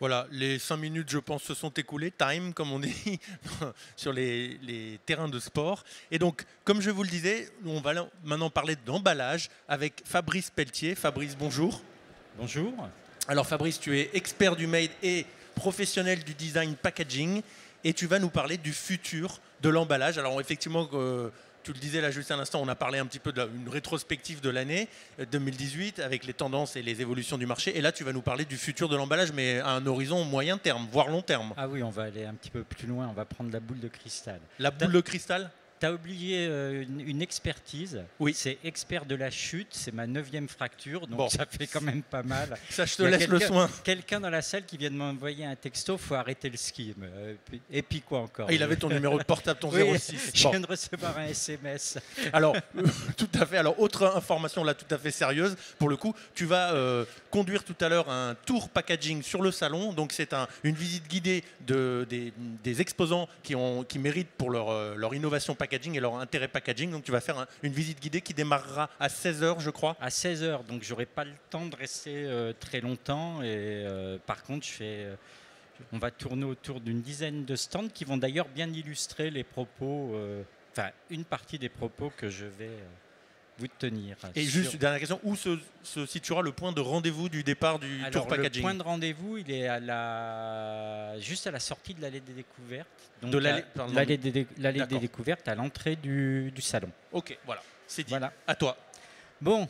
Voilà, les 5 minutes, je pense, se sont écoulées, time, comme on dit, sur les terrains de sport. Et donc, comme je vous le disais, on va maintenant parler d'emballage avec Fabrice Pelletier. Fabrice, bonjour. Bonjour. Alors Fabrice, tu es expert du made et professionnel du design packaging et tu vas nous parler du futur de l'emballage. Alors effectivement, tu le disais là juste à l'instant, on a parlé un petit peu d'une rétrospective de l'année 2018 avec les tendances et les évolutions du marché. Et là, tu vas nous parler du futur de l'emballage, mais à un horizon moyen terme, voire long terme. Ah oui, on va aller un petit peu plus loin, on va prendre la boule de cristal. La boule de cristal? Tu as oublié une expertise. Oui. C'est expert de la chute, c'est ma 9e fracture, donc Bon. Ça fait quand même pas mal. Ça, je te laisse le soin. Quelqu'un dans la salle qui vient de m'envoyer un texto, faut arrêter le ski. Et puis quoi encore? Il avait ton numéro de portable, ton Oui, 06. Je viens de recevoir un SMS. Alors, tout à fait. Alors, autre information là, tout à fait sérieuse. Pour le coup, tu vas conduire tout à l'heure un tour packaging sur le salon. Donc, c'est une visite guidée des exposants qui méritent pour leur innovation packaging et leur intérêt packaging. Donc, tu vas faire une visite guidée qui démarrera à 16h, je crois. À 16h, donc j'aurai pas le temps de rester très longtemps. Et par contre, on va tourner autour d'une dizaine de stands qui vont d'ailleurs bien illustrer les propos, enfin une partie des propos que je vais vous tenir. Et juste une dernière question, où se situera le point de rendez-vous du départ du tour packaging? Le point de rendez-vous, il est juste à la sortie de l'allée des découvertes. Donc de l'allée des découvertes à l'entrée du salon. Ok, voilà, c'est dit. Voilà. À toi. Bon,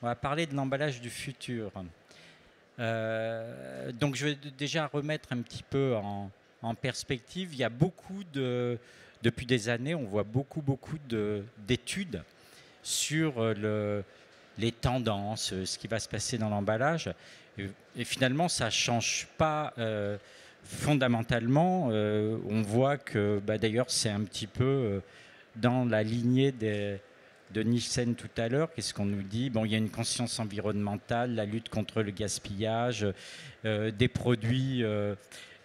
on va parler de l'emballage du futur. Donc je vais déjà remettre un petit peu en perspective. Il y a depuis des années, on voit beaucoup d'études sur les tendances, ce qui va se passer dans l'emballage. Et finalement, ça ne change pas fondamentalement. On voit que, d'ailleurs, c'est un petit peu dans la lignée de Nielsen tout à l'heure. Qu'est-ce qu'on nous dit? Bon, il y a une conscience environnementale, la lutte contre le gaspillage, des produits,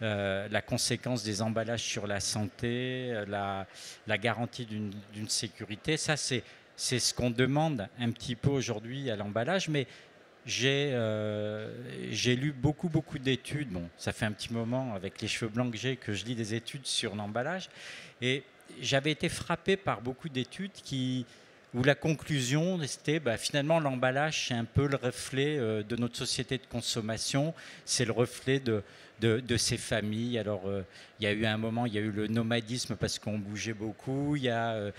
la conséquence des emballages sur la santé, la garantie d'une sécurité. Ça, c'est ce qu'on demande un petit peu aujourd'hui à l'emballage, mais j'ai lu beaucoup d'études. Bon, ça fait un petit moment avec les cheveux blancs que je lis des études sur l'emballage, et j'avais été frappé par beaucoup d'études où la conclusion c'était finalement l'emballage c'est un peu le reflet de notre société de consommation, c'est le reflet de ces familles. Alors il y a eu un moment, il y a eu le nomadisme parce qu'on bougeait beaucoup, il y a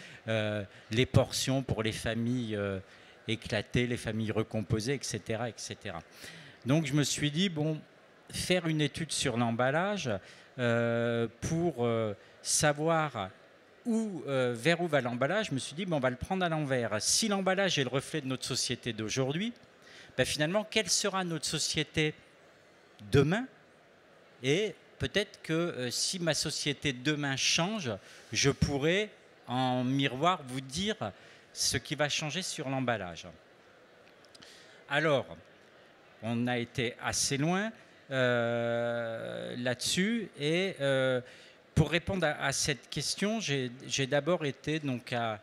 les portions pour les familles éclatées, les familles recomposées, etc., etc. Donc je me suis dit, bon, faire une étude sur l'emballage pour savoir vers où va l'emballage, je me suis dit, on va le prendre à l'envers. Si l'emballage est le reflet de notre société d'aujourd'hui, finalement, quelle sera notre société demain? Et peut-être que si ma société demain change, je pourrais en miroir vous dire ce qui va changer sur l'emballage. Alors, on a été assez loin là-dessus et pour répondre à cette question, j'ai d'abord été donc à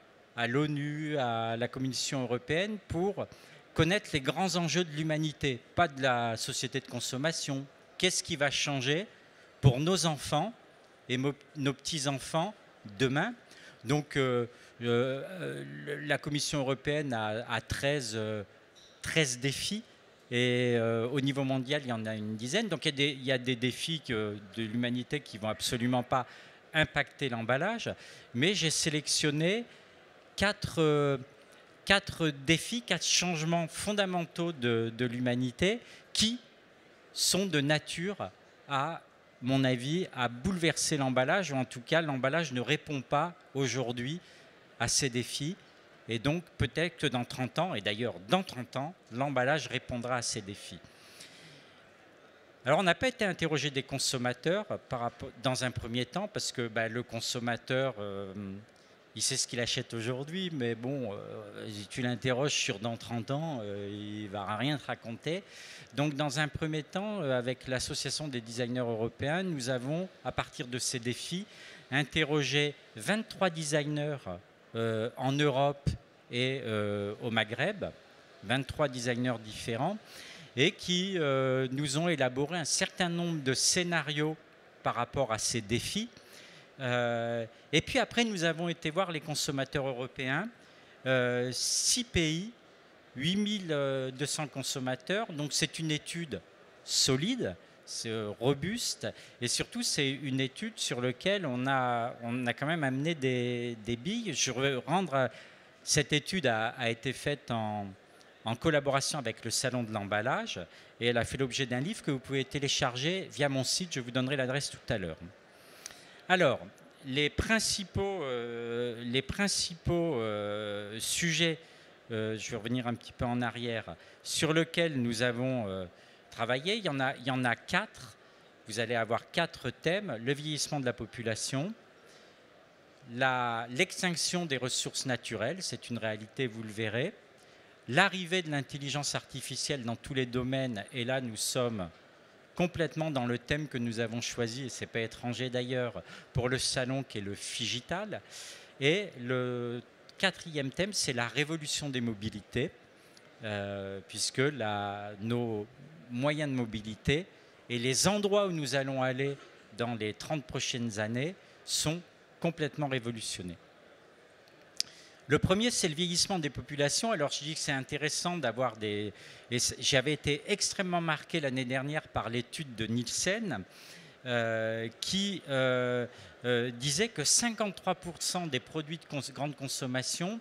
l'ONU, à la Commission européenne pour connaître les grands enjeux de l'humanité, pas de la société de consommation. Qu'est-ce qui va changer pour nos enfants et nos petits-enfants demain? Donc la Commission européenne a 13 défis. Et au niveau mondial, il y en a une dizaine. Donc il y a des défis de l'humanité qui ne vont absolument pas impacter l'emballage. Mais j'ai sélectionné 4 défis, 4 changements fondamentaux de l'humanité qui sont de nature, à mon avis, à bouleverser l'emballage. Ou en tout cas, l'emballage ne répond pas aujourd'hui à ces défis. Et donc, peut-être que dans 30 ans, et d'ailleurs dans 30 ans, l'emballage répondra à ces défis. Alors, on n'a pas été interrogé des consommateurs dans un premier temps, parce que le consommateur, il sait ce qu'il achète aujourd'hui, mais bon, si tu l'interroges sur dans 30 ans, il ne va rien te raconter. Donc, dans un premier temps, avec l'Association des designers européens, nous avons, à partir de ces défis, interrogé 23 designers en Europe et au Maghreb, 23 designers différents. et qui nous ont élaboré un certain nombre de scénarios par rapport à ces défis. Et puis après, nous avons été voir les consommateurs européens, 6 pays, 8200 consommateurs. Donc c'est une étude solide, c'est robuste, et surtout c'est une étude sur laquelle on a quand même amené des billes. Cette étude a été faite en collaboration avec le Salon de l'emballage, et elle a fait l'objet d'un livre que vous pouvez télécharger via mon site. Je vous donnerai l'adresse tout à l'heure. Alors, les principaux sujets, je vais revenir un petit peu en arrière, sur lesquels nous avons travaillé, il y en a 4. Vous allez avoir 4 thèmes: le vieillissement de la population, l'extinction des ressources naturelles, c'est une réalité, vous le verrez, l'arrivée de l'intelligence artificielle dans tous les domaines, et là nous sommes complètement dans le thème que nous avons choisi, et ce n'est pas étranger d'ailleurs, pour le salon, qui est le Figital. Et le 4e thème, c'est la révolution des mobilités, puisque nos moyens de mobilité et les endroits où nous allons aller dans les 30 prochaines années sont complètement révolutionnés. Le premier, c'est le vieillissement des populations. Alors, je dis que c'est intéressant d'avoir des... J'avais été extrêmement marqué l'année dernière par l'étude de Nielsen qui disait que 53% des produits de grande consommation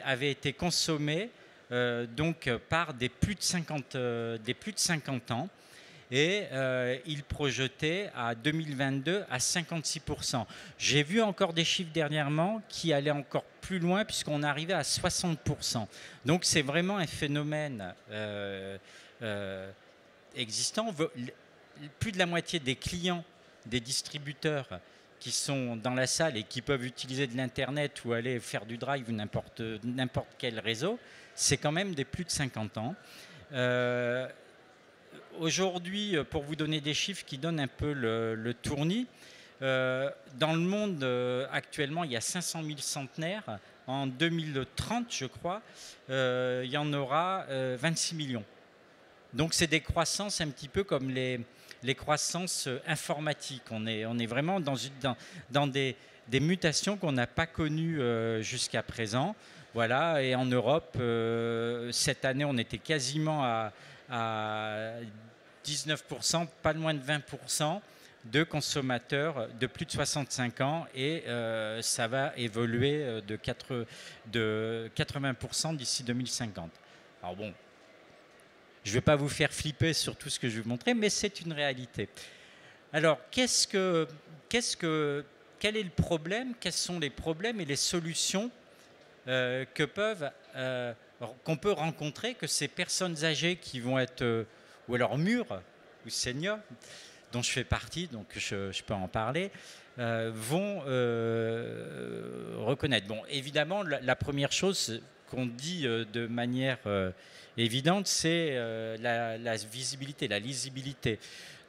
avaient été consommés donc par des plus de 50 ans. Et il projetait à 2022 à 56%. J'ai vu encore des chiffres dernièrement qui allaient encore plus loin, puisqu'on arrivait à 60%. Donc c'est vraiment un phénomène existant. Plus de la moitié des clients des distributeurs qui sont dans la salle et qui peuvent utiliser de l'Internet ou aller faire du drive ou n'importe quel réseau, c'est quand même des plus de 50 ans. Aujourd'hui, pour vous donner des chiffres qui donnent un peu le tournis, dans le monde actuellement, il y a 500 000 centenaires. En 2030, je crois, il y en aura 26 millions. Donc c'est des croissances un petit peu comme les croissances informatiques. On est vraiment dans des mutations qu'on n'a pas connues jusqu'à présent. Voilà, et en Europe, cette année, on était quasiment à 19%, pas loin de 20% de consommateurs de plus de 65 ans, et ça va évoluer de 80% d'ici 2050. Alors bon, je ne vais pas vous faire flipper sur tout ce que je vais vous montrer, mais c'est une réalité. Alors, quel est le problème? Quels sont les problèmes et les solutions qu'on peut rencontrer, que ces personnes âgées qui vont être, ou alors mûres ou seniors, dont je fais partie, donc je peux en parler, vont reconnaître. Bon, évidemment, la première chose qu'on dit de manière évidente, c'est la visibilité, la lisibilité.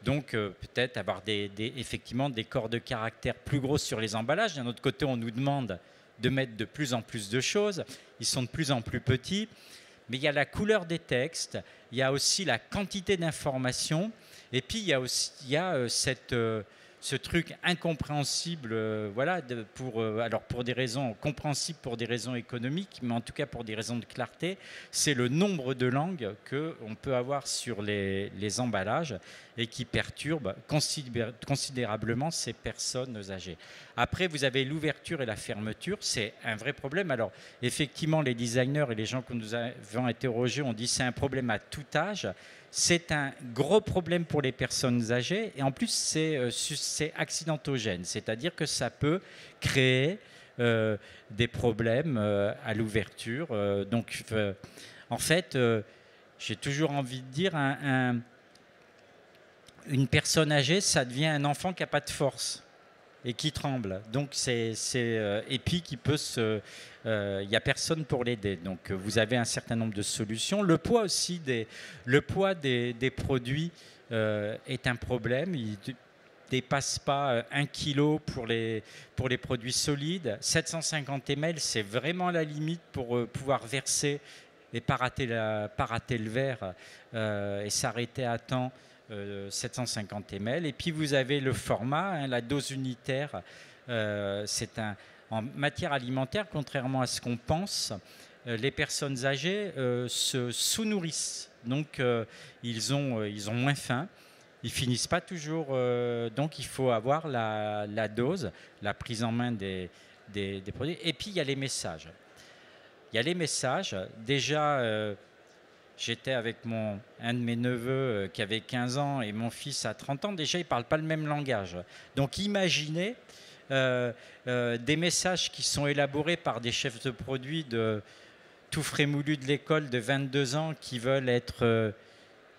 Donc peut-être avoir effectivement des corps de caractère plus gros sur les emballages. D'un autre côté, on nous demande de mettre de plus en plus de choses. Ils sont de plus en plus petits. Mais il y a la couleur des textes, il y a aussi la quantité d'informations, et puis il y a ce truc incompréhensible, voilà, pour des raisons compréhensibles, pour des raisons économiques, mais en tout cas pour des raisons de clarté, c'est le nombre de langues qu'on peut avoir sur les emballages et qui perturbe considérablement ces personnes âgées. Après, vous avez l'ouverture et la fermeture, c'est un vrai problème. Alors, effectivement, les designers et les gens que nous avons interrogés ont dit que c'est un problème à tout âge. C'est un gros problème pour les personnes âgées, et en plus, c'est accidentogène, c'est-à-dire que ça peut créer des problèmes à l'ouverture. Donc, en fait, j'ai toujours envie de dire, une personne âgée, ça devient un enfant qui n'a pas de force et qui tremble. Donc et puis qui peut il n'y a personne pour l'aider. Donc vous avez un certain nombre de solutions. Le poids aussi des produits est un problème. Il ne dépasse pas 1 kg pour les produits solides. 750 ml, c'est vraiment la limite pour pouvoir verser et pas rater le verre et s'arrêter à temps, 750 ml. Et puis vous avez le format, hein, la dose unitaire. En matière alimentaire, contrairement à ce qu'on pense, les personnes âgées se sous-nourrissent. Donc ils ont moins faim. Ils finissent pas toujours. Donc il faut avoir la dose, la prise en main des produits. Et puis il y a les messages. Il y a les messages. Déjà, j'étais avec un de mes neveux qui avait 15 ans et mon fils a 30 ans. Déjà, ils ne parlent pas le même langage. Donc imaginez des messages qui sont élaborés par des chefs de produits de tout frais moulu de l'école de 22 ans qui veulent être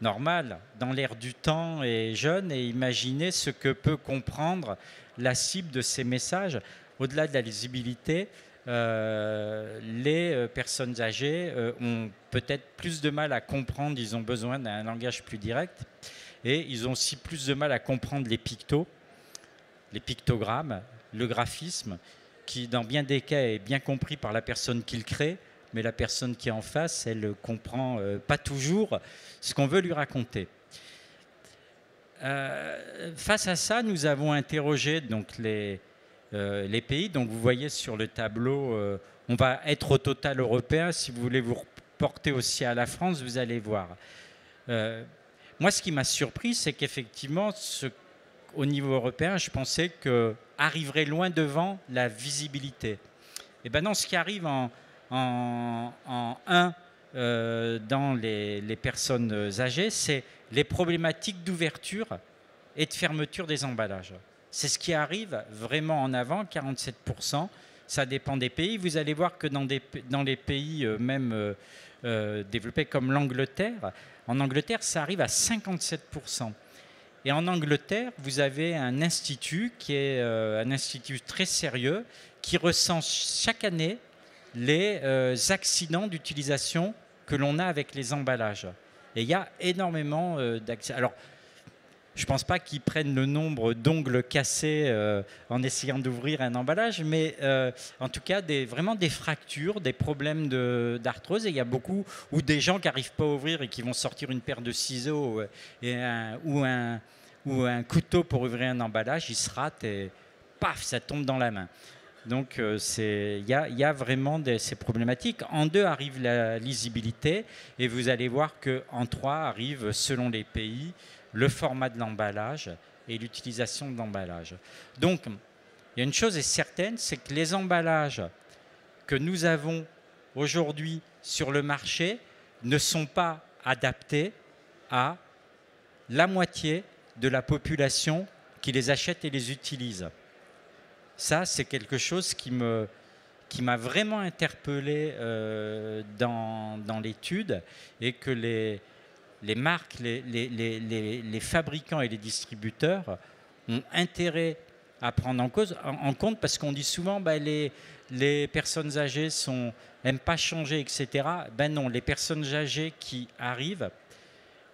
normal, dans l'air du temps et jeune, et imaginez ce que peut comprendre la cible de ces messages. Au-delà de la lisibilité, les personnes âgées ont peut-être plus de mal à comprendre, ils ont besoin d'un langage plus direct, et ils ont aussi plus de mal à comprendre les pictogrammes, le graphisme, qui dans bien des cas est bien compris par la personne qui le crée, mais la personne qui est en face, elle ne comprend pas toujours ce qu'on veut lui raconter. Face à ça, nous avons interrogé donc, les pays. Donc, vous voyez sur le tableau, on va être au total européen. Si vous voulez vous reporter aussi à la France, vous allez voir. Moi, ce qui m'a surpris, c'est qu'effectivement, au niveau européen, je pensais qu'arriverait loin devant la visibilité. Et bien non, ce qui arrive en dans les personnes âgées, c'est les problématiques d'ouverture et de fermeture des emballages. C'est ce qui arrive vraiment en avant, 47%. Ça dépend des pays. Vous allez voir que dans les pays même développés comme l'Angleterre, en Angleterre, ça arrive à 57%. Et en Angleterre, vous avez un institut qui est un institut très sérieux qui recense chaque année les accidents d'utilisation que l'on a avec les emballages. Et il y a énormément d'accidents. Alors, je ne pense pas qu'ils prennent le nombre d'ongles cassés en essayant d'ouvrir un emballage, mais en tout cas, vraiment des fractures, des problèmes d'arthrose. Et il y a beaucoup, ou des gens qui n'arrivent pas à ouvrir et qui vont sortir une paire de ciseaux ou un couteau pour ouvrir un emballage, ils se ratent et paf, ça tombe dans la main. Donc, il y a vraiment ces problématiques. En 2 arrive la lisibilité et vous allez voir qu'en 3 arrive, selon les pays, le format de l'emballage et l'utilisation de l'emballage. Donc, il y a une chose est certaine, c'est que les emballages que nous avons aujourd'hui sur le marché ne sont pas adaptés à la moitié de la population qui les achète et les utilise. Ça, c'est quelque chose qui m'a vraiment interpellé dans l'étude et que les marques, les fabricants et les distributeurs ont intérêt à prendre en compte parce qu'on dit souvent les personnes âgées n'aiment pas changer, etc. Ben non, les personnes âgées qui arrivent,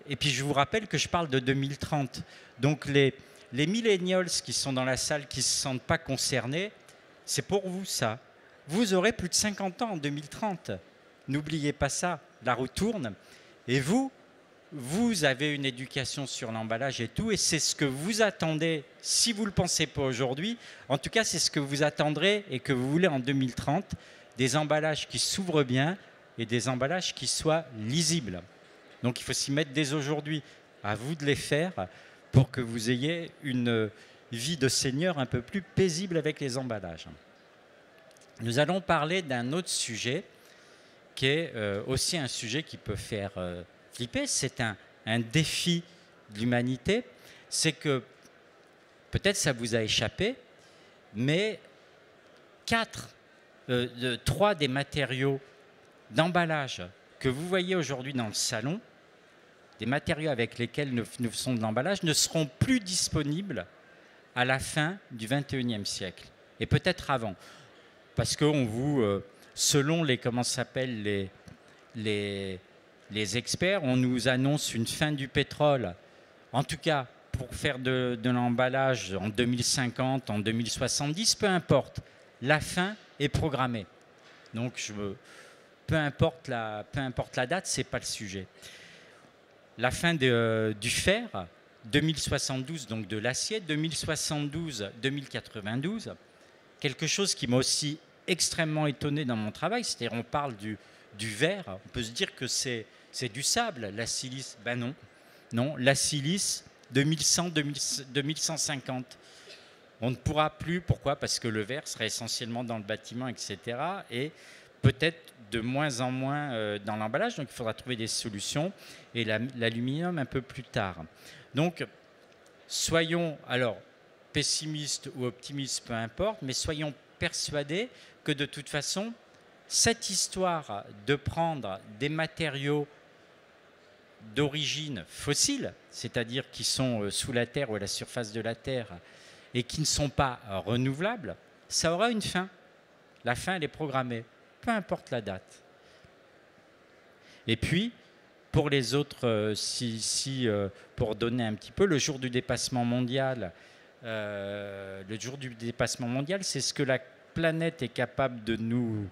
et puis je vous rappelle que je parle de 2030, donc les millennials qui sont dans la salle, qui ne se sentent pas concernés, c'est pour vous ça. Vous aurez plus de 50 ans en 2030. N'oubliez pas ça, la roue tourne. Et vous avez une éducation sur l'emballage et tout, et c'est ce que vous attendez, si vous ne le pensez pas aujourd'hui, en tout cas c'est ce que vous attendrez et que vous voulez en 2030, des emballages qui s'ouvrent bien et des emballages qui soient lisibles. Donc il faut s'y mettre dès aujourd'hui. À vous de les faire pour que vous ayez une vie de senior un peu plus paisible avec les emballages. Nous allons parler d'un autre sujet qui est aussi un sujet qui peut faire flipper. C'est un défi de l'humanité. C'est que, peut-être ça vous a échappé, mais 3 des matériaux d'emballage que vous voyez aujourd'hui dans le salon, des matériaux avec lesquels nous faisons de l'emballage, ne seront plus disponibles à la fin du XXIe siècle, et peut-être avant. Parce que selon les experts, on nous annonce une fin du pétrole, en tout cas pour faire de l'emballage en 2050, en 2070, peu importe, la fin est programmée. Donc peu importe la date, ce n'est pas le sujet. La fin du fer, 2072, donc de l'acier, 2072, 2092, quelque chose qui m'a aussi extrêmement étonné dans mon travail, c'est-à-dire on parle du verre, on peut se dire que c'est du sable, la silice, ben non. Non, la silice, 2100, 2150. On ne pourra plus, pourquoi? Parce que le verre sera essentiellement dans le bâtiment, etc. Et peut-être de moins en moins dans l'emballage, donc il faudra trouver des solutions. Et l'aluminium un peu plus tard. Donc, soyons alors pessimistes ou optimistes, peu importe, mais soyons persuadés que de toute façon, cette histoire de prendre des matériaux d'origine fossile, c'est-à-dire qui sont sous la terre ou à la surface de la terre et qui ne sont pas renouvelables, ça aura une fin. La fin, elle est programmée, peu importe la date. Et puis, pour les autres, pour donner un petit peu, le jour du dépassement mondial, c'est ce que la planète est capable de nous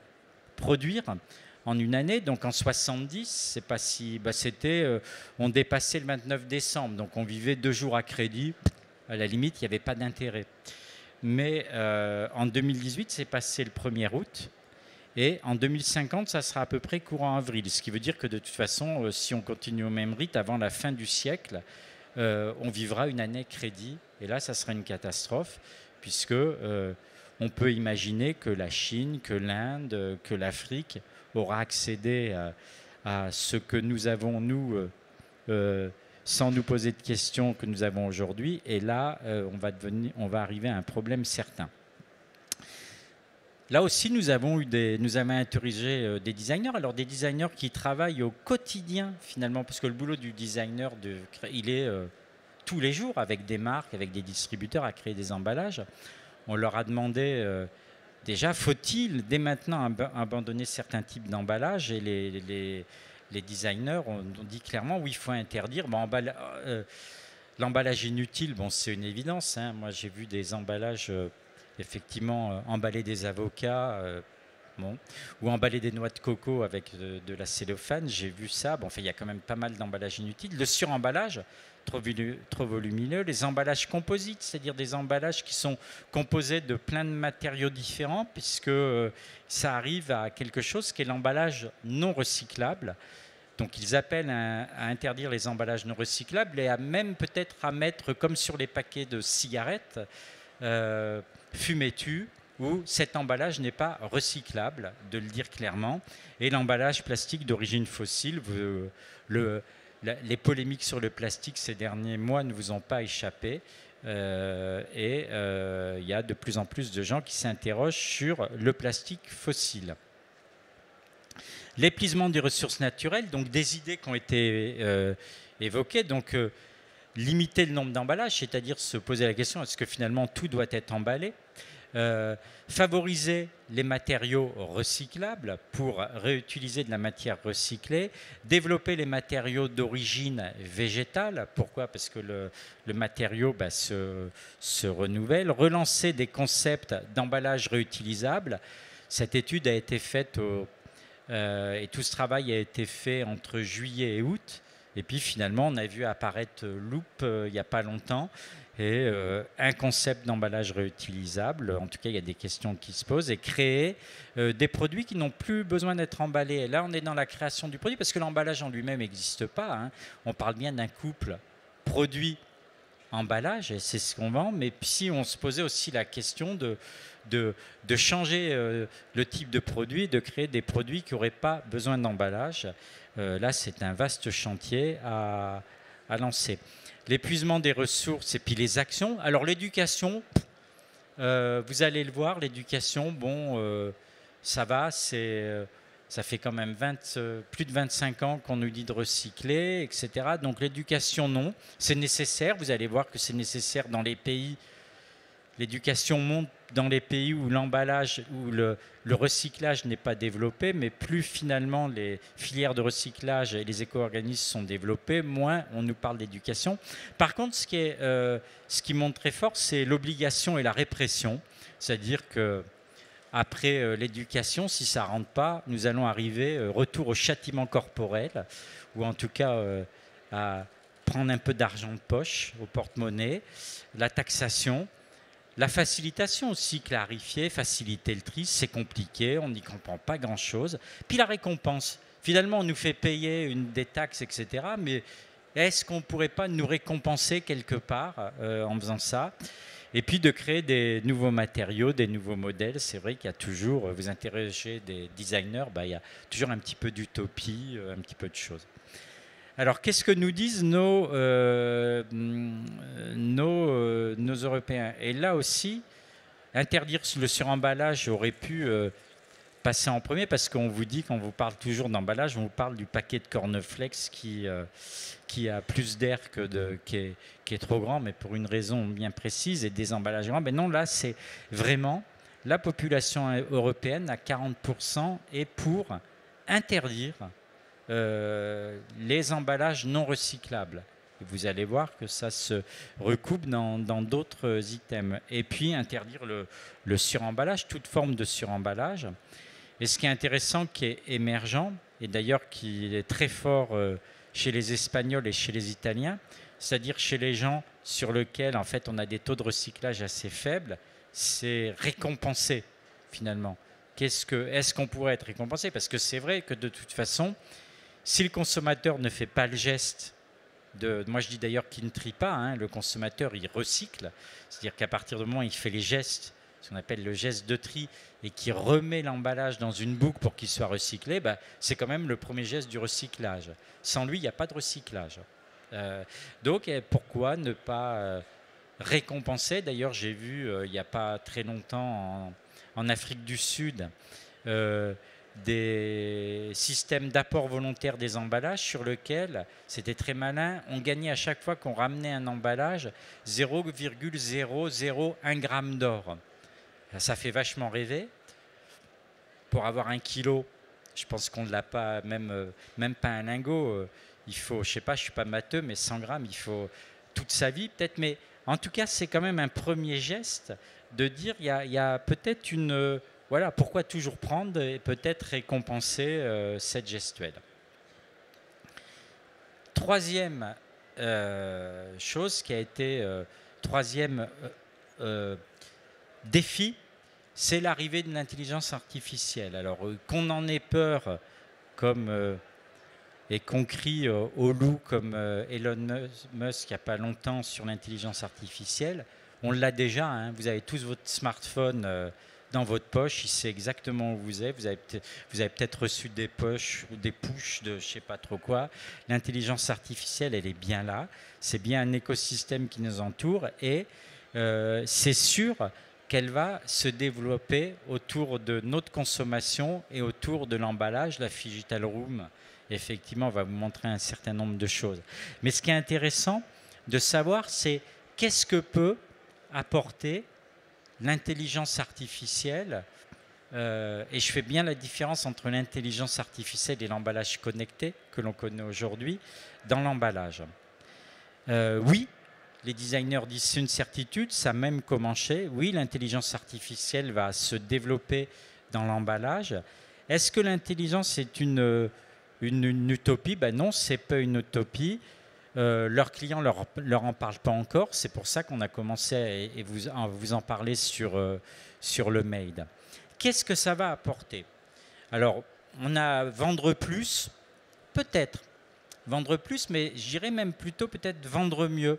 produire en une année. Donc en 70, c'est pas si, on dépassait le 29 décembre, donc on vivait 2 jours à crédit. À la limite, il n'y avait pas d'intérêt. Mais en 2018, c'est passé le 1er août. Et en 2050, ça sera à peu près courant avril. Ce qui veut dire que de toute façon, si on continue au même rythme, avant la fin du siècle, on vivra une année crédit. Et là, ça sera une catastrophe, puisque on peut imaginer que la Chine, que l'Inde, que l'Afrique aura accédé à ce que nous avons, nous, sans nous poser de questions, que nous avons aujourd'hui. Et là, on va arriver à un problème certain. Là aussi, nous avons interrogé des designers. Alors, des designers qui travaillent au quotidien, finalement, parce que le boulot du designer, il est tous les jours avec des marques, avec des distributeurs à créer des emballages. On leur a demandé déjà, faut-il dès maintenant abandonner certains types d'emballages? Et les designers ont dit clairement, oui, il faut interdire. Bon, l'emballage inutile, bon, c'est une évidence. Hein. Moi, j'ai vu des emballages... effectivement, emballer des avocats ou emballer des noix de coco avec de la cellophane, j'ai vu ça. Bon, enfin, il y a quand même pas mal d'emballages inutiles. Le suremballage, trop volumineux. Les emballages composites, c'est-à-dire des emballages qui sont composés de plein de matériaux différents, puisque ça arrive à quelque chose qui est l'emballage non recyclable. Donc ils appellent à interdire les emballages non recyclables et à même peut-être à mettre, comme sur les paquets de cigarettes, fumez-tu, où cet emballage n'est pas recyclable, de le dire clairement. Et l'emballage plastique d'origine fossile, les polémiques sur le plastique ces derniers mois ne vous ont pas échappé. Il y a de plus en plus de gens qui s'interrogent sur le plastique fossile. L'épuisement des ressources naturelles, donc des idées qui ont été évoquées. Donc, limiter le nombre d'emballages, c'est-à-dire se poser la question, est-ce que finalement tout doit être emballé? Favoriser les matériaux recyclables pour réutiliser de la matière recyclée, développer les matériaux d'origine végétale, pourquoi? Parce que le matériau se renouvelle, relancer des concepts d'emballage réutilisable. Cette étude a été faite et tout ce travail a été fait entre juillet et août. Et puis finalement, on a vu apparaître Loop il n'y a pas longtemps et un concept d'emballage réutilisable. En tout cas, il y a des questions qui se posent et créer des produits qui n'ont plus besoin d'être emballés. Et là, on est dans la création du produit parce que l'emballage en lui-même n'existe pas. Hein. On parle bien d'un couple produit-emballage et c'est ce qu'on vend. Mais si on se posait aussi la question de changer le type de produit, de créer des produits qui n'auraient pas besoin d'emballage. Là, c'est un vaste chantier à lancer. L'épuisement des ressources et puis les actions. Alors, l'éducation, vous allez le voir, l'éducation, bon, ça va, ça fait quand même plus de 25 ans qu'on nous dit de recycler, etc. Donc, l'éducation, non. C'est nécessaire, vous allez voir que c'est nécessaire dans les pays. L'éducation monte dans les pays où l'emballage, où le recyclage n'est pas développé, mais plus finalement les filières de recyclage et les éco-organismes sont développés, moins on nous parle d'éducation. Par contre, ce qui monte très fort, c'est l'obligation et la répression. C'est-à-dire que après l'éducation, si ça ne rentre pas, nous allons arriver, retour au châtiment corporel, ou en tout cas à prendre un peu d'argent de poche, au porte-monnaie, la taxation, la facilitation aussi, clarifier, faciliter le tri, c'est compliqué, on n'y comprend pas grand-chose. Puis la récompense, finalement on nous fait payer des taxes, etc., mais est-ce qu'on ne pourrait pas nous récompenser quelque part en faisant ça ? Et puis de créer des nouveaux matériaux, des nouveaux modèles. C'est vrai qu'il y a toujours, vous interrogez des designers, il y a toujours un petit peu d'utopie, un petit peu de choses. Alors qu'est-ce que nous disent nos Européens ? Et là aussi, interdire le suremballage aurait pu passer en premier, parce qu'on vous dit, quand on vous parle toujours d'emballage, on vous parle du paquet de cornflakes qui a plus d'air qui est trop grand, mais pour une raison bien précise, et des emballages grands. Mais non, là, c'est vraiment la population européenne à 40% est pour interdire les emballages non recyclables. Et vous allez voir que ça se recoupe dans d'autres items. Et puis interdire le suremballage, toute forme de suremballage. Et ce qui est intéressant, qui est émergent, et d'ailleurs qui est très fort chez les Espagnols et chez les Italiens, c'est-à-dire chez les gens sur lesquels en fait on a des taux de recyclage assez faibles, c'est récompensé finalement. Est-ce qu'on pourrait être récompensé ? Parce que c'est vrai que de toute façon, si le consommateur ne fait pas le geste moi je dis d'ailleurs qu'il ne trie pas, le consommateur il recycle, c'est-à-dire qu'à partir du moment où il fait les gestes, ce qu'on appelle le geste de tri, et qui remet l'emballage dans une boucle pour qu'il soit recyclé, c'est quand même le premier geste du recyclage. Sans lui, il n'y a pas de recyclage. Donc pourquoi ne pas récompenser ? D'ailleurs, j'ai vu il n'y a pas très longtemps en Afrique du Sud des systèmes d'apport volontaire des emballages sur lesquels, c'était très malin, on gagnait à chaque fois qu'on ramenait un emballage 0,001 gramme d'or. Ça fait vachement rêver. Pour avoir 1 kilo, je pense qu'on ne l'a pas, même pas un lingot. Il faut, je ne sais pas, je ne suis pas matheux, mais 100 grammes, il faut toute sa vie peut-être. Mais en tout cas, c'est quand même un premier geste de dire il y a peut-être une... voilà, pourquoi toujours prendre et peut-être récompenser cette gestuelle. Troisième chose qui a été... troisième défi, c'est l'arrivée de l'intelligence artificielle. Alors qu'on en ait peur et qu'on crie au loup comme Elon Musk il n'y a pas longtemps sur l'intelligence artificielle, on l'a déjà. Vous avez tous votre smartphone dans votre poche, il sait exactement où vous êtes. Vous avez peut-être reçu des pushs ou des pushs de je ne sais pas trop quoi. L'intelligence artificielle, elle est bien là. C'est bien un écosystème qui nous entoure et c'est sûr qu'elle va se développer autour de notre consommation et autour de l'emballage. La Phygital Room, effectivement, va vous montrer un certain nombre de choses. Mais ce qui est intéressant de savoir, c'est qu'est-ce que peut apporter l'intelligence artificielle, et je fais bien la différence entre l'intelligence artificielle et l'emballage connecté que l'on connaît aujourd'hui, dans l'emballage. Oui, les designers disent c'est une certitude, ça a même commencé. Oui, l'intelligence artificielle va se développer dans l'emballage. Est-ce que l'intelligence est une utopie ? Non, ce n'est pas une utopie. Leurs clients ne leur en parlent pas encore. C'est pour ça qu'on a commencé et vous en parler sur le Made. Qu'est-ce que ça va apporter ? Alors, on a vendre plus, peut-être. Vendre plus, mais j'irais même plutôt peut-être vendre mieux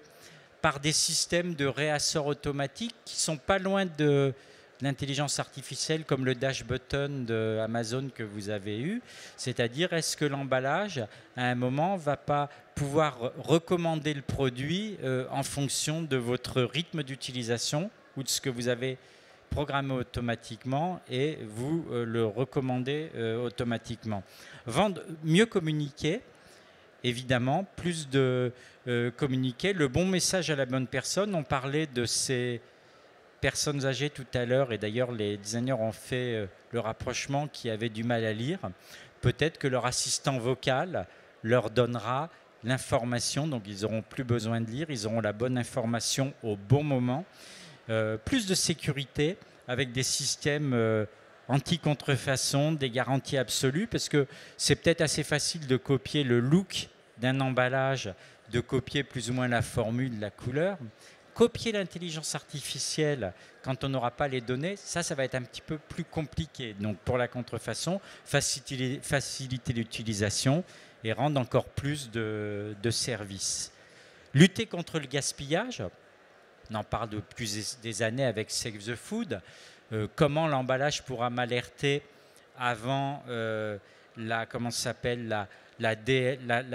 par des systèmes de réassort automatique qui ne sont pas loin de l'intelligence artificielle comme le dash button d'Amazon que vous avez eu. C'est-à-dire, est-ce que l'emballage, à un moment, ne va pas pouvoir recommander le produit en fonction de votre rythme d'utilisation ou de ce que vous avez programmé automatiquement et vous le recommandez automatiquement. Vendre, mieux communiquer, évidemment, plus de communiquer, le bon message à la bonne personne. On parlait de ces personnes âgées tout à l'heure, et d'ailleurs les designers ont fait le rapprochement qui avaient du mal à lire. Peut-être que leur assistant vocal leur donnera l'information, donc ils n'auront plus besoin de lire, ils auront la bonne information au bon moment. Plus de sécurité avec des systèmes anti-contrefaçon, des garanties absolues, parce que c'est peut-être assez facile de copier le look d'un emballage, de copier plus ou moins la formule, la couleur. Copier l'intelligence artificielle quand on n'aura pas les données, ça va être un petit peu plus compliqué. Donc pour la contrefaçon, faciliter l'utilisation et rendre encore plus de services. Lutter contre le gaspillage, on en parle depuis des années avec Save the Food. Comment l'emballage pourra m'alerter avant la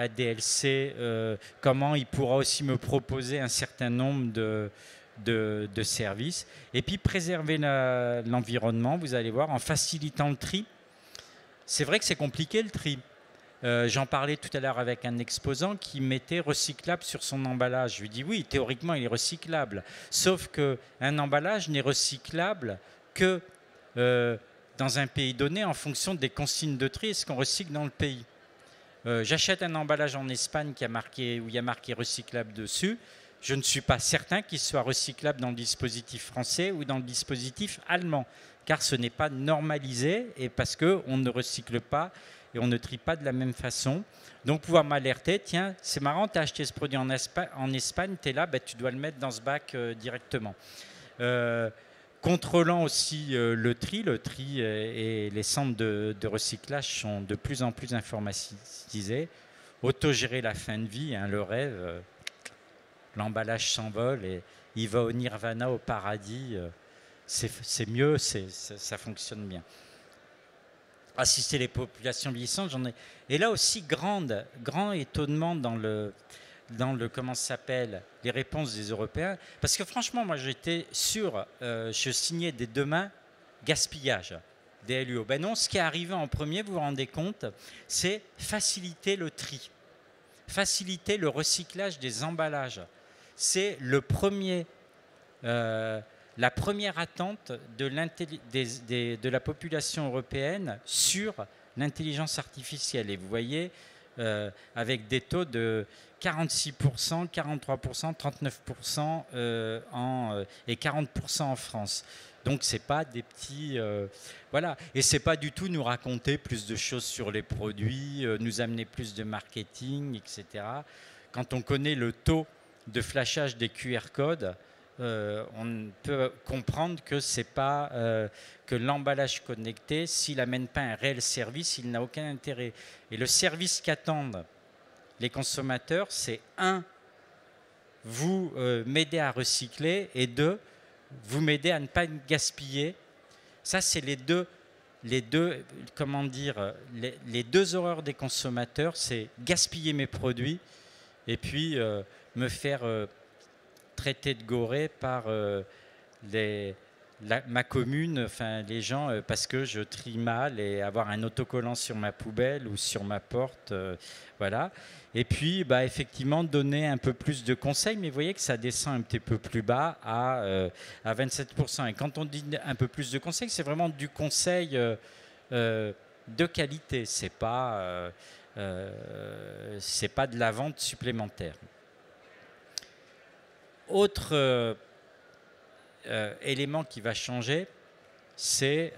DLC, comment il pourra aussi me proposer un certain nombre de services. Et puis préserver l'environnement, vous allez voir, en facilitant le tri. C'est vrai que c'est compliqué le tri. J'en parlais tout à l'heure avec un exposant qui mettait recyclable sur son emballage. Je lui dis oui, théoriquement il est recyclable. Sauf qu'un emballage n'est recyclable que dans un pays donné en fonction des consignes de tri et ce qu'on recycle dans le pays. J'achète un emballage en Espagne où il y a marqué recyclable dessus. Je ne suis pas certain qu'il soit recyclable dans le dispositif français ou dans le dispositif allemand, car ce n'est pas normalisé et parce qu'on ne recycle pas et on ne trie pas de la même façon. Donc pouvoir m'alerter, tiens, c'est marrant, tu as acheté ce produit en Espagne, tu es là, tu dois le mettre dans ce bac directement. Contrôlant aussi le tri et les centres de recyclage sont de plus en plus informatisés. Autogérer la fin de vie, le rêve, l'emballage s'envole et il va au nirvana, au paradis. C'est mieux, ça fonctionne bien. Assister les populations vieillissantes, j'en ai. Et là aussi, grand étonnement dans comment ça s'appelle, les réponses des Européens. Parce que franchement, moi j'étais sûr, je signais des demain gaspillage, DLUO. Ben non, ce qui est arrivé en premier, vous vous rendez compte, c'est faciliter le tri, faciliter le recyclage des emballages. C'est la première attente de la population européenne sur l'intelligence artificielle. Et vous voyez, avec des taux de 46%, 43%, 39% et 40% en France. Donc c'est pas des petits... voilà. Et c'est pas du tout nous raconter plus de choses sur les produits, nous amener plus de marketing, etc. Quand on connaît le taux de flashage des QR codes, on peut comprendre que c'est pas que l'emballage connecté, s'il n'amène pas un réel service, il n'a aucun intérêt. Et le service qu'attendent les consommateurs, c'est 1, vous m'aider à recycler, et 2, vous m'aider à ne pas gaspiller. Ça, c'est les deux horreurs des consommateurs, c'est gaspiller mes produits et puis me faire traiter de goré par ma commune, enfin les gens, parce que je trie mal et avoir un autocollant sur ma poubelle ou sur ma porte, voilà. Et puis, effectivement, donner un peu plus de conseils, mais vous voyez que ça descend un petit peu plus bas à 27%. Et quand on dit un peu plus de conseils, c'est vraiment du conseil de qualité. C'est pas de la vente supplémentaire. Autre élément qui va changer, c'est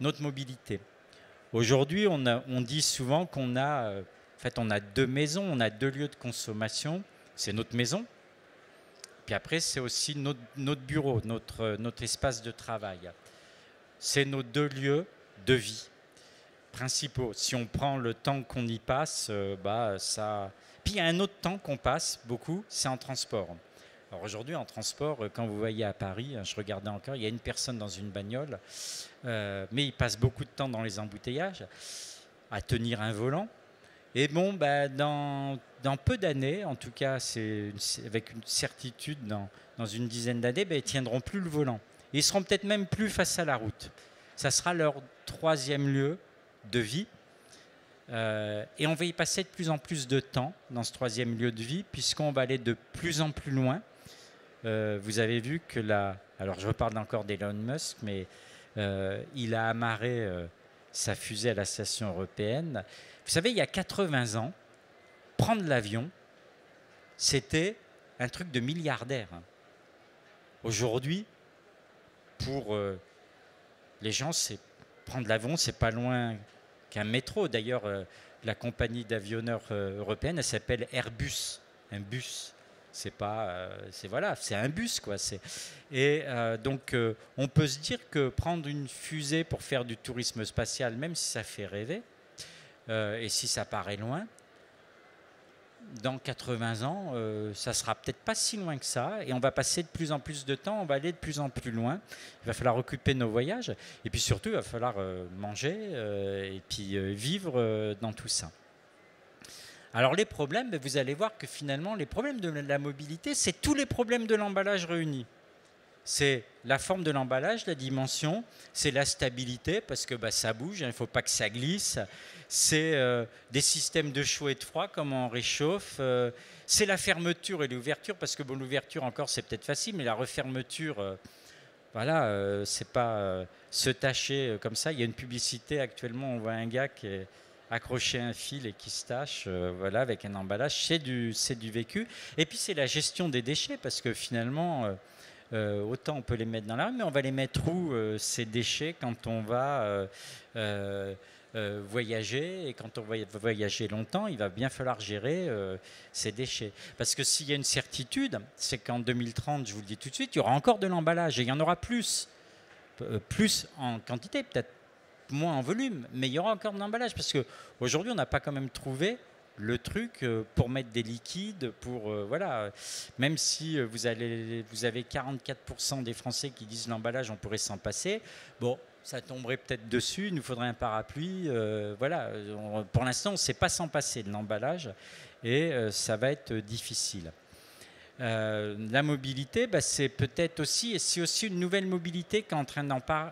notre mobilité. Aujourd'hui, on dit souvent qu'on a, on a 2 maisons, on a 2 lieux de consommation. C'est notre maison, puis après c'est aussi notre bureau, notre espace de travail. C'est nos 2 lieux de vie principaux. Si on prend le temps qu'on y passe, ça... Puis il y a un autre temps qu'on passe beaucoup, c'est en transport. Alors aujourd'hui, en transport, quand vous voyez à Paris, je regardais encore, il y a une personne dans une bagnole, mais il passe beaucoup de temps dans les embouteillages, à tenir un volant. Et bon, dans peu d'années, en tout cas, c'est avec une certitude, dans une dizaine d'années, ils ne tiendront plus le volant. Et ils seront peut-être même plus face à la route. Ça sera leur 3e lieu de vie. Et on va y passer de plus en plus de temps dans ce 3e lieu de vie, puisqu'on va aller de plus en plus loin. Vous avez vu que alors je reparle encore d'Elon Musk, mais il a amarré sa fusée à la station européenne. Vous savez, il y a 80 ans, prendre l'avion, c'était un truc de milliardaire. Aujourd'hui, pour les gens, prendre l'avion, c'est pas loin qu'un métro. D'ailleurs, la compagnie d'avionneurs européenne, elle s'appelle Airbus, un bus. C'est pas, c'est un bus quoi. Donc, on peut se dire que prendre une fusée pour faire du tourisme spatial, même si ça fait rêver et si ça paraît loin, dans 80 ans, ça sera peut-être pas si loin que ça, et on va passer de plus en plus de temps, on va aller de plus en plus loin. Il va falloir occuper nos voyages, et puis surtout, il va falloir manger et puis vivre dans tout ça. Alors les problèmes, vous allez voir que finalement, les problèmes de la mobilité, c'est tous les problèmes de l'emballage réunis. C'est la forme de l'emballage, la dimension, c'est la stabilité, parce que ça bouge, il ne faut pas que ça glisse. C'est des systèmes de chaud et de froid, comment on réchauffe. C'est la fermeture et l'ouverture, parce que l'ouverture encore, c'est peut-être facile, mais la refermeture, c'est pas se tâcher comme ça. Il y a une publicité actuellement, on voit un gars qui est accroché à un fil et qui se tâche, avec un emballage, c'est du vécu. Et puis c'est la gestion des déchets, parce que finalement, autant on peut les mettre dans la rue, mais on va les mettre où ces déchets quand on va voyager, et quand on va voyager longtemps, il va bien falloir gérer ces déchets. Parce que s'il y a une certitude, c'est qu'en 2030, je vous le dis tout de suite, il y aura encore de l'emballage, et il y en aura plus en quantité, peut-être moins en volume, mais il y aura encore de l'emballage, parce qu'aujourd'hui, on n'a pas quand même trouvé le truc pour mettre des liquides, même si vous avez 44% des Français qui disent l'emballage, on pourrait s'en passer, ça tomberait peut-être dessus, il nous faudrait un parapluie, pour l'instant, on ne sait pas s'en passer de l'emballage, et ça va être difficile. La mobilité, c'est peut-être aussi une nouvelle mobilité qui est en train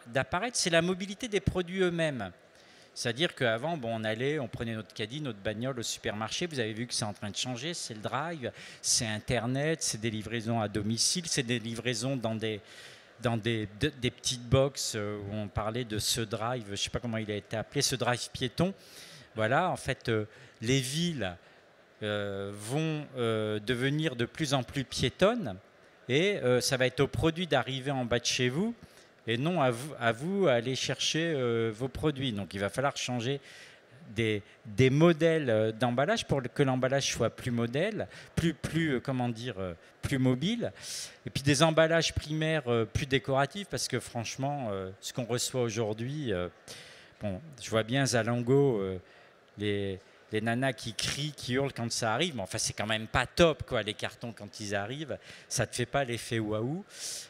d'apparaître, c'est la mobilité des produits eux-mêmes. C'est-à-dire qu'avant, on prenait notre caddie, notre bagnole au supermarché, vous avez vu que c'est en train de changer, c'est le drive, c'est Internet, c'est des livraisons à domicile, c'est des livraisons dans des petites box où on parlait de ce drive, je ne sais pas comment il a été appelé, ce drive piéton. Voilà, en fait, les villes vont devenir de plus en plus piétonnes, et ça va être au produit d'arriver en bas de chez vous et non à vous à aller chercher vos produits. Donc il va falloir changer des modèles d'emballage pour que l'emballage soit plus modèle, plus mobile, et puis des emballages primaires plus décoratifs, parce que franchement, ce qu'on reçoit aujourd'hui, je vois bien Zalando, les nanas qui crient, qui hurlent quand ça arrive, mais enfin c'est quand même pas top quoi, les cartons quand ils arrivent, ça te fait pas l'effet waouh.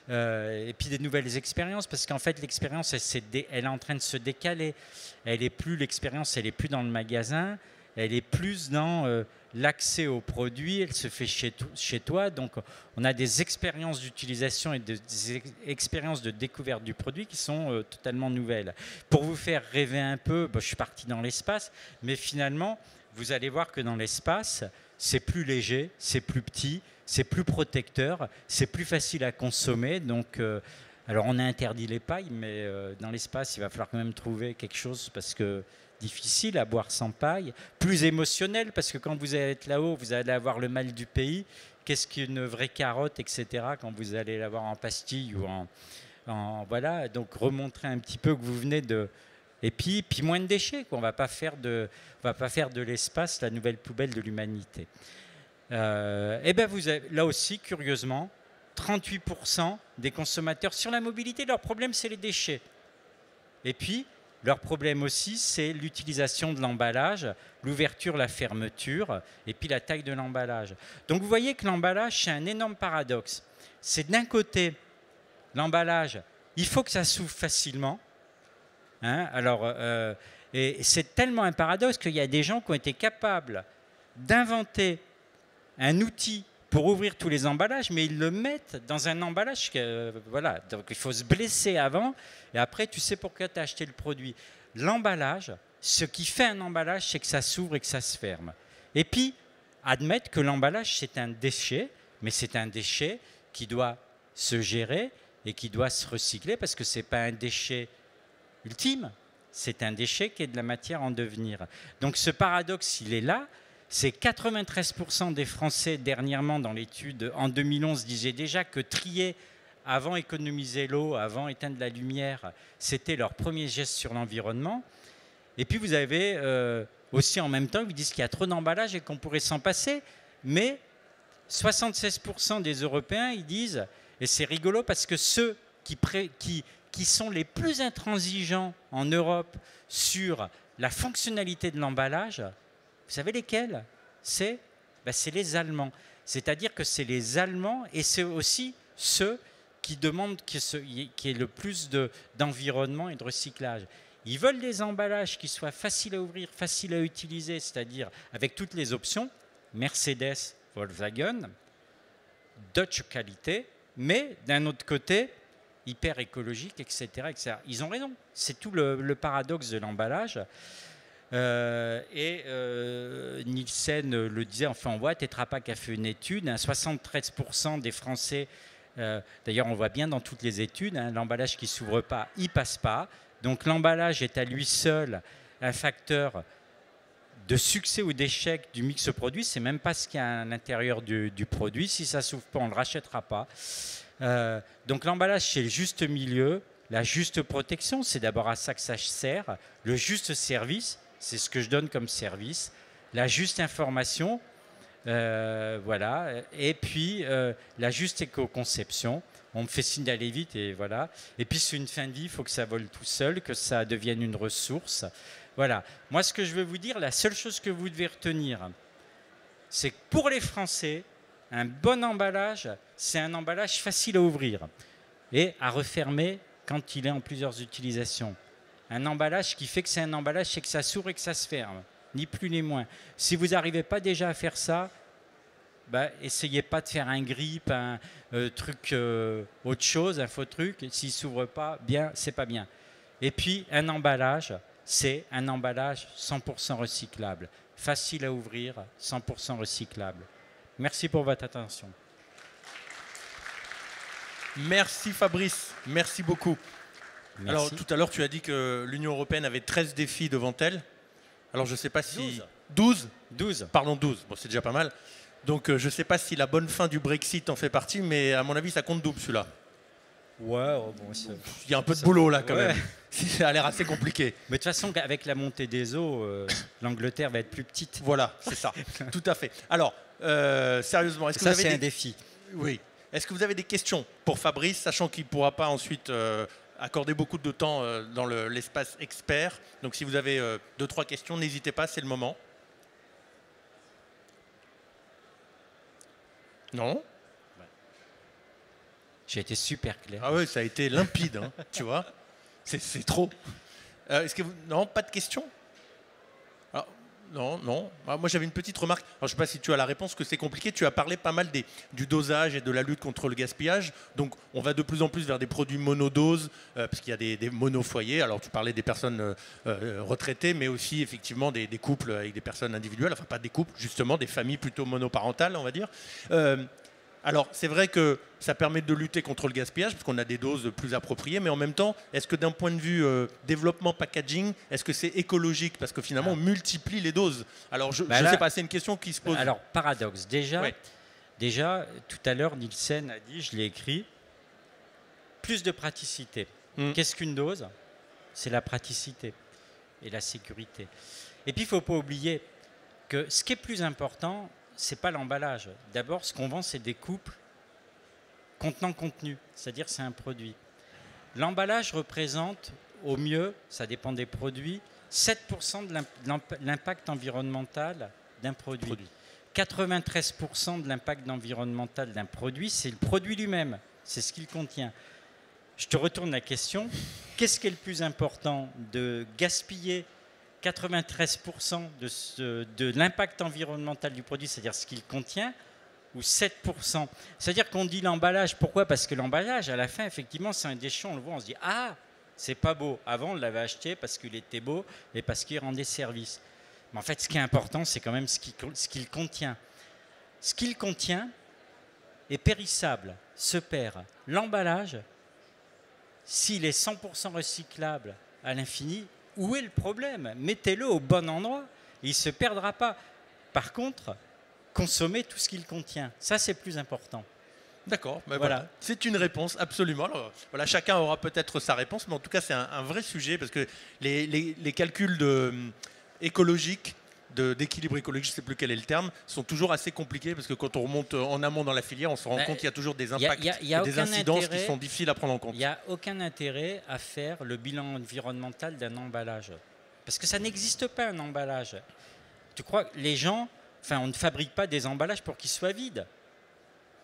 Et puis des nouvelles expériences, parce qu'en fait l'expérience elle est en train de se décaler, l'expérience elle est plus dans le magasin, elle est plus dans l'accès aux produits, elle se fait chez toi, donc on a des expériences d'utilisation et des expériences de découverte du produit qui sont totalement nouvelles. Pour vous faire rêver un peu, je suis parti dans l'espace, mais finalement vous allez voir que dans l'espace c'est plus léger, c'est plus petit, c'est plus protecteur, c'est plus facile à consommer, donc alors on a interdit les pailles, mais dans l'espace il va falloir quand même trouver quelque chose, parce que difficile à boire sans paille, plus émotionnel, parce que quand vous allez être là-haut, vous allez avoir le mal du pays, qu'est-ce qu'une vraie carotte, etc., quand vous allez l'avoir en pastille ou voilà, donc remontrer un petit peu que vous venez de... Et puis moins de déchets, quoi. On va pas faire de l'espace la nouvelle poubelle de l'humanité. Et ben vous avez, là aussi, curieusement, 38% des consommateurs sur la mobilité, leur problème, c'est les déchets. Et puis, leur problème aussi, c'est l'utilisation de l'emballage, l'ouverture, la fermeture, et puis la taille de l'emballage. Donc vous voyez que l'emballage, c'est un énorme paradoxe. C'est d'un côté, l'emballage, il faut que ça s'ouvre facilement. Et c'est tellement un paradoxe qu'il y a des gens qui ont été capables d'inventer un outil pour ouvrir tous les emballages, mais ils le mettent dans un emballage, donc il faut se blesser avant, et après tu sais pourquoi tu as acheté le produit. L'emballage, ce qui fait un emballage, c'est que ça s'ouvre et que ça se ferme. Et puis, admettre que l'emballage, c'est un déchet, mais c'est un déchet qui doit se gérer et qui doit se recycler, parce que ce n'est pas un déchet ultime, c'est un déchet qui est de la matière en devenir. Donc ce paradoxe, il est là. C'est 93% des Français, dernièrement dans l'étude, en 2011, disaient déjà que trier avant économiser l'eau, avant éteindre la lumière, c'était leur premier geste sur l'environnement. Et puis vous avez aussi en même temps, ils disent qu'il y a trop d'emballage et qu'on pourrait s'en passer. Mais 76% des Européens, ils disent, et c'est rigolo parce que ceux qui sont les plus intransigeants en Europe sur la fonctionnalité de l'emballage, vous savez lesquels? C'est les Allemands. C'est-à-dire que c'est les Allemands et c'est aussi ceux qui demandent qu'il y ait le plus d'environnement et de recyclage. Ils veulent des emballages qui soient faciles à ouvrir, faciles à utiliser, c'est-à-dire avec toutes les options, Mercedes, Volkswagen, Dutch qualité, mais d'un autre côté, hyper écologique, etc., etc. Ils ont raison. C'est tout le paradoxe de l'emballage. Nielsen le disait, enfin on voit, Tetra Pak a fait une étude, 73% des Français, d'ailleurs on voit bien dans toutes les études, l'emballage qui ne s'ouvre pas, il ne passe pas. Donc l'emballage est à lui seul un facteur de succès ou d'échec du mix produit. C'est même pas ce qu'il y a à l'intérieur du produit. Si ça ne s'ouvre pas, on ne le rachètera pas. Donc l'emballage, c'est le juste milieu, la juste protection, c'est d'abord à ça que ça sert. Le juste service, c'est ce que je donne comme service. La juste information, voilà. Et puis la juste éco-conception. On me fait signe d'aller vite et voilà. Et puis c'est une fin de vie, il faut que ça vole tout seul, que ça devienne une ressource. Voilà. Moi, ce que je veux vous dire, la seule chose que vous devez retenir, c'est que pour les Français, un bon emballage, c'est un emballage facile à ouvrir et à refermer quand il est en plusieurs utilisations. Un emballage qui fait que c'est un emballage, c'est que ça s'ouvre et que ça se ferme, ni plus ni moins. Si vous n'arrivez pas déjà à faire ça, essayez pas de faire un grip, un truc autre chose, un faux truc. S'il ne s'ouvre pas bien, c'est pas bien. Et puis un emballage, c'est un emballage 100% recyclable, facile à ouvrir, 100% recyclable. Merci pour votre attention. Merci Fabrice, merci beaucoup. Merci. Alors tout à l'heure tu as dit que l'Union européenne avait 13 défis devant elle. Alors je ne sais pas si... 12 Pardon, 12, bon, c'est déjà pas mal. Donc je ne sais pas si la bonne fin du Brexit en fait partie, mais à mon avis ça compte double celui-là. Ouais, bon, il y a un peu de boulot là quand même. Ça a l'air assez compliqué. Mais de toute façon, avec la montée des eaux, l'Angleterre va être plus petite. Voilà, c'est ça, tout à fait. Alors, sérieusement, est-ce que vous avez c'est un défi. Oui. Est-ce que vous avez des questions pour Fabrice, sachant qu'il ne pourra pas ensuite accorder beaucoup de temps dans l'espace expert. Donc si vous avez 2-3 questions, n'hésitez pas, c'est le moment. Non? J'ai été super clair. Ah oui, ça a été limpide, hein, tu vois. C'est trop. Est-ce que vous... Non, pas de questions? Alors, non. Moi, j'avais une petite remarque. Alors, je ne sais pas si tu as la réponse, que c'est compliqué. Tu as parlé pas mal du dosage et de la lutte contre le gaspillage. Donc, on va de plus en plus vers des produits monodoses, parce qu'il y a des monofoyers. Alors, tu parlais des personnes retraitées, mais aussi, effectivement, des couples avec des personnes individuelles. Enfin, pas des couples, justement, des familles plutôt monoparentales, on va dire. Alors, c'est vrai que ça permet de lutter contre le gaspillage, parce qu'on a des doses plus appropriées, mais en même temps, est-ce que d'un point de vue développement packaging, est-ce que c'est écologique? Parce que finalement, on multiplie les doses. Alors, je ne sais pas, c'est une question qui se pose. Alors, paradoxe. Déjà, tout à l'heure, Nielsen a dit, je l'ai écrit, plus de praticité. Qu'est-ce qu'une dose? C'est la praticité et la sécurité. Et puis, il ne faut pas oublier que ce qui est plus important, ce n'est pas l'emballage. D'abord, ce qu'on vend, c'est des couples contenant contenu, c'est-à-dire c'est un produit. L'emballage représente, au mieux, ça dépend des produits, 7% de l'impact environnemental d'un produit. 93% de l'impact environnemental d'un produit, c'est le produit lui-même, c'est ce qu'il contient. Je te retourne la question, qu'est-ce qui est le plus important? De gaspiller 93% de l'impact environnemental du produit, c'est-à-dire ce qu'il contient, ou 7%. C'est-à-dire qu'on dit l'emballage. Pourquoi? Parce que l'emballage, à la fin, effectivement, c'est un déchet. On le voit, on se dit « Ah, c'est pas beau ». Avant, on l'avait acheté parce qu'il était beau et parce qu'il rendait service. Mais en fait, ce qui est important, c'est quand même ce qu'il contient. Ce qu'il contient est périssable, se perd. L'emballage, s'il est 100% recyclable à l'infini, où est le problème? Mettez-le au bon endroit, il ne se perdra pas. Par contre, consommez tout ce qu'il contient. Ça, c'est plus important. D'accord, ben voilà. C'est une réponse, absolument. Alors, voilà, chacun aura peut-être sa réponse, mais en tout cas, c'est un vrai sujet parce que les calculs écologiques, d'équilibre écologique, je ne sais plus quel est le terme, sont toujours assez compliqués parce que quand on remonte en amont dans la filière, on se rend compte qu'il y a toujours des impacts et des incidences qui sont difficiles à prendre en compte. Il n'y a aucun intérêt à faire le bilan environnemental d'un emballage parce que ça n'existe pas un emballage. Tu crois que les gens, on ne fabrique pas des emballages pour qu'ils soient vides.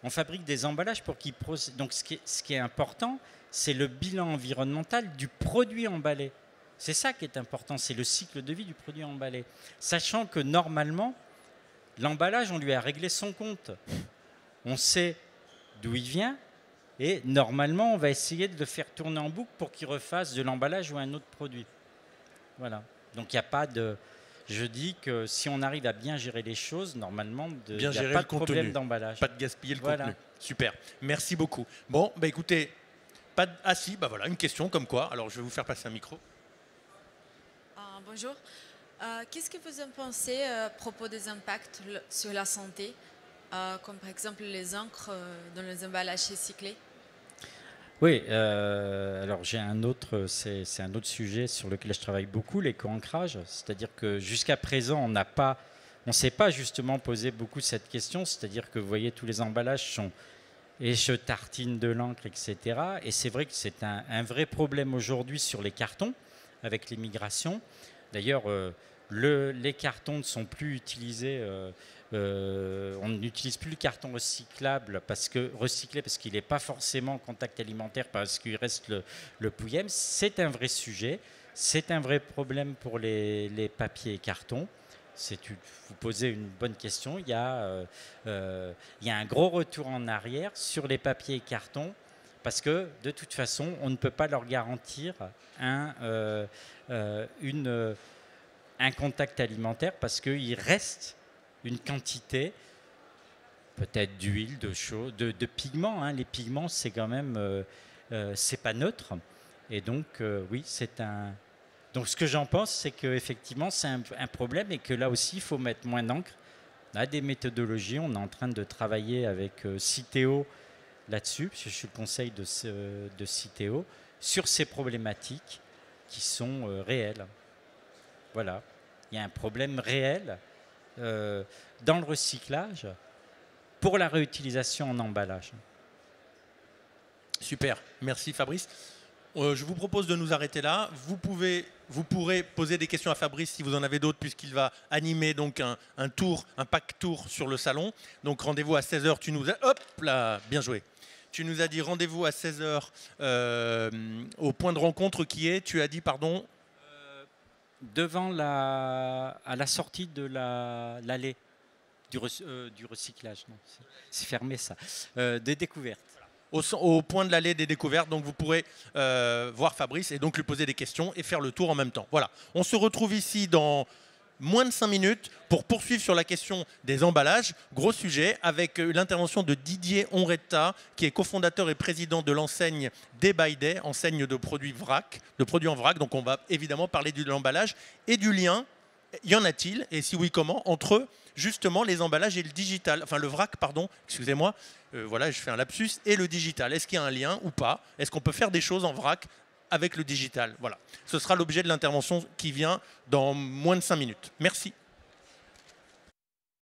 On fabrique des emballages pour qu'ils procèdent. Donc ce qui est important, c'est le bilan environnemental du produit emballé. C'est ça qui est important, c'est le cycle de vie du produit emballé. Sachant que normalement, l'emballage, on lui a réglé son compte. On sait d'où il vient et normalement, on va essayer de le faire tourner en boucle pour qu'il refasse de l'emballage ou un autre produit. Voilà. Donc il n'y a pas de... Je dis que si on arrive à bien gérer les choses, normalement, il n'y a pas de problème d'emballage. Pas de gaspiller le contenu. Super. Merci beaucoup. Bon, bah écoutez, voilà, une question comme quoi. Alors, je vais vous faire passer un micro. Bonjour. Qu'est-ce que vous en pensez à propos des impacts sur la santé, comme par exemple les encres dans les emballages recyclés? Oui, alors c'est un autre sujet sur lequel je travaille beaucoup, l'éco-ancrage. C'est-à-dire que jusqu'à présent, on ne s'est pas justement posé beaucoup cette question. C'est-à-dire que vous voyez, tous les emballages sont et je tartine de l'encre, etc. Et c'est vrai que c'est un vrai problème aujourd'hui sur les cartons avec les migrations. D'ailleurs, les cartons ne sont plus utilisés. On n'utilise plus le carton recyclable parce qu'il n'est pas forcément en contact alimentaire parce qu'il reste le pouillem. C'est un vrai sujet, c'est un vrai problème pour les papiers et cartons. Vous posez une bonne question. Il y a un gros retour en arrière sur les papiers et cartons parce que de toute façon, on ne peut pas leur garantir un contact alimentaire parce qu'il reste une quantité peut-être d'huile, de pigments. Hein. Les pigments, c'est quand même, c'est pas neutre. Et donc, oui, c'est un... Donc, ce que j'en pense, c'est qu'effectivement, c'est un problème et que là aussi, il faut mettre moins d'encre. On a des méthodologies. On est en train de travailler avec Citeo là-dessus, parce que je suis le conseil de Citeo, sur ces problématiques qui sont réelles. Voilà. Il y a un problème réel dans le recyclage pour la réutilisation en emballage. Super, merci Fabrice. Je vous propose de nous arrêter là. Vous pourrez poser des questions à Fabrice si vous en avez d'autres, puisqu'il va animer donc un pack tour sur le salon. Donc rendez-vous à 16h. Hop là, bien joué. Tu nous as dit rendez-vous à 16h au point de rencontre qui est, tu as dit, pardon, devant à la sortie de l'allée du recyclage. C'est fermé ça. Des découvertes. Au point de l'allée des découvertes, donc vous pourrez voir Fabrice et donc lui poser des questions et faire le tour en même temps. Voilà, on se retrouve ici dans moins de 5 minutes pour poursuivre sur la question des emballages. Gros sujet avec l'intervention de Didier Onretta, qui est cofondateur et président de l'enseigne Day by Day, enseigne de produits en vrac. Donc on va évidemment parler de l'emballage et du lien. Y en a-t-il? Et si oui, comment? Entre justement les emballages et le digital, enfin le vrac, pardon, excusez-moi, voilà, je fais un lapsus, et le digital. Est-ce qu'il y a un lien ou pas? Est-ce qu'on peut faire des choses en vrac avec le digital? Voilà, ce sera l'objet de l'intervention qui vient dans moins de 5 minutes. Merci.